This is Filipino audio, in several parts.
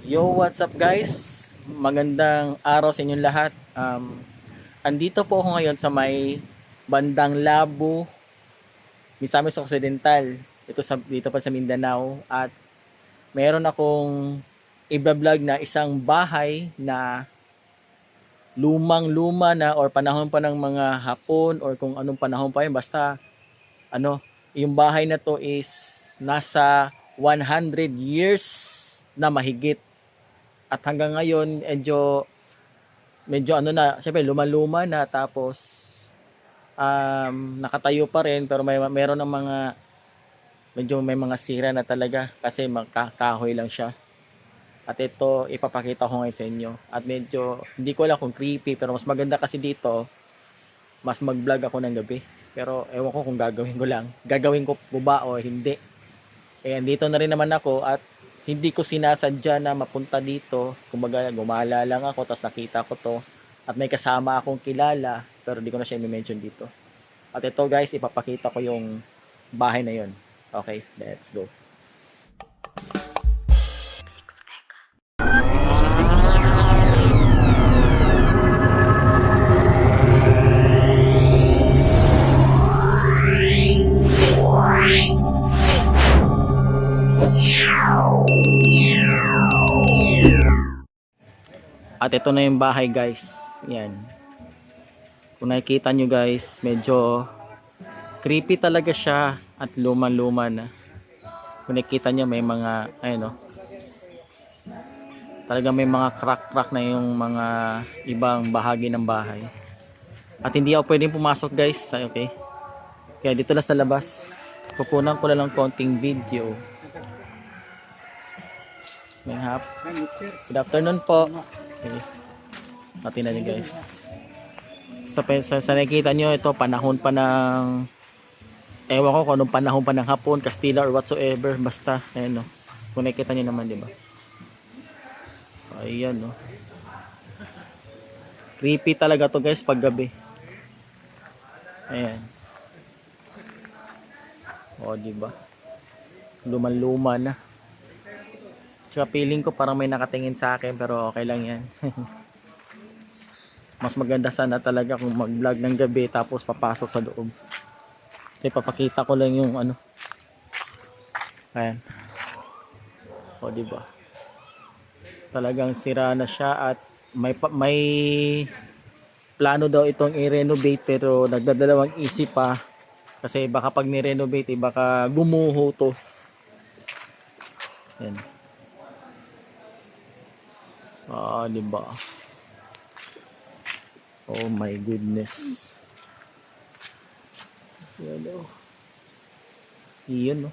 Yo, what's up guys? Magandang araw sa inyong lahat. Andito po ako ngayon sa may bandang Labo, Misamis Occidental. Dito pa sa Mindanao at meron akong i-vlog na isang bahay na lumang-luma na or panahon pa ng mga Hapon or kung anong panahon pa yun. Basta ano, yung bahay na to is nasa 100 years na mahigit. At hanggang ngayon, medyo ano na, syempre luma-luma na tapos nakatayo pa rin pero meron ng medyo may mga sira na talaga kasi kahoy lang siya. At ito ipapakita ko ngayon sa inyo. At medyo hindi ko alam kung creepy pero mas maganda kasi dito mas mag-vlog ako ng gabi. Pero ewan ko kung gagawin ko lang. Gagawin ko ba o hindi. Eh dito na rin naman ako at hindi ko sinasadya na mapunta dito. Kumbaga gumala lang ako tapos nakita ko to. At may kasama akong kilala pero di ko na siya i-mention dito. At ito guys, ipapakita ko yung bahay na yon. Okay, let's go. At ito na yung bahay guys. Yan. Kung nakikita nyo guys, medyo creepy talaga siya at luma-luma na. Kung nakikita nyo may mga, ayun o. Talaga may mga crack-crack na yung mga ibang bahagi ng bahay. At hindi ako pwedeng pumasok guys. Okay. Kaya dito lang sa labas. Kukunan ko na lang konting video. Good afternoon po. Okay. Natin na nyo guys. Sa nakikita nyo ito panahon pa ng ewan ko kung anong panahon pa ng Hapon, Kastila or whatsoever. Basta ayan o. Kung nakikita nyo naman diba. Ayan o. Creepy talaga to guys pag gabi. Ayan. O diba. Luman-luma na. Tsaka feeling ko parang may nakatingin sa akin pero okay lang yan. Mas maganda sana talaga kung mag-vlog ng gabi tapos papasok sa loob. Kaya papakita ko lang yung ano. Ayan. O diba. Talagang sira na siya at may plano daw itong i-renovate pero nagdadalawang isip pa. Kasi baka pag ni-renovate baka gumuho to. Ayan. Diba? Oh my goodness. Yan o. Iyon o.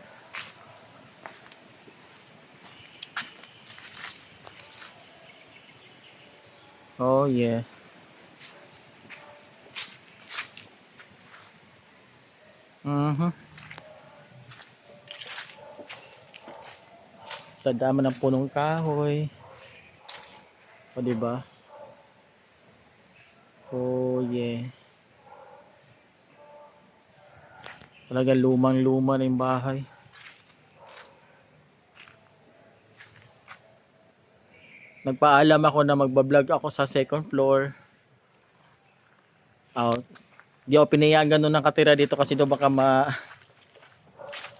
Oh yeah. Sa dama ng punong kahoy. O diba? Oh yeah. Talaga lumang-luma na yung bahay. Nagpaalam ako na magbablog ako sa second floor. Di ako pinayagan nung nakatira dito kasi daw baka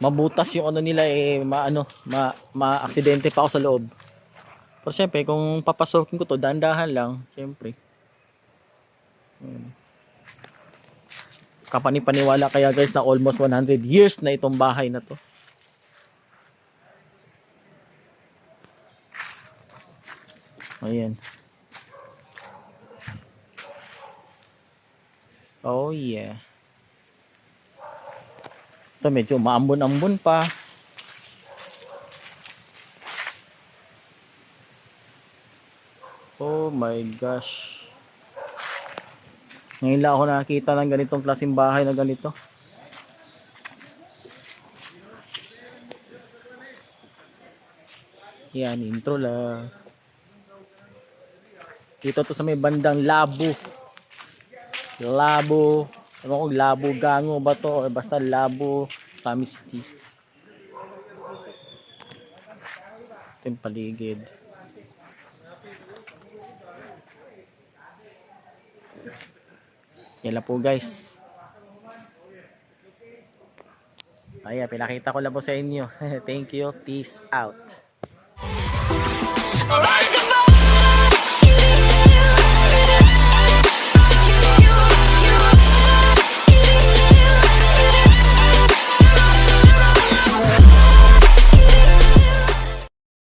mabutas yung ano nila ma-aksidente pa ako sa loob. Pero syempre kung papasokin ko to dahan-dahan lang, syempre. Kapani-paniwala kaya guys na almost 100 years na itong bahay na to. Ayan. Oh yeah. Ito medyo maambon-ambon pa. Oh my gosh. Ngayon lang ako nakakita ng ganitong klaseng bahay na ganito. Yan, intro lang. Dito to sa may bandang Labo. Labo. Ano ko, Labo Gango ba to? O basta Labo, Misamis City. Ito yung paligid. Yan lang po guys. Ayan, pinakita ko lang po sa inyo. Thank you. Peace out.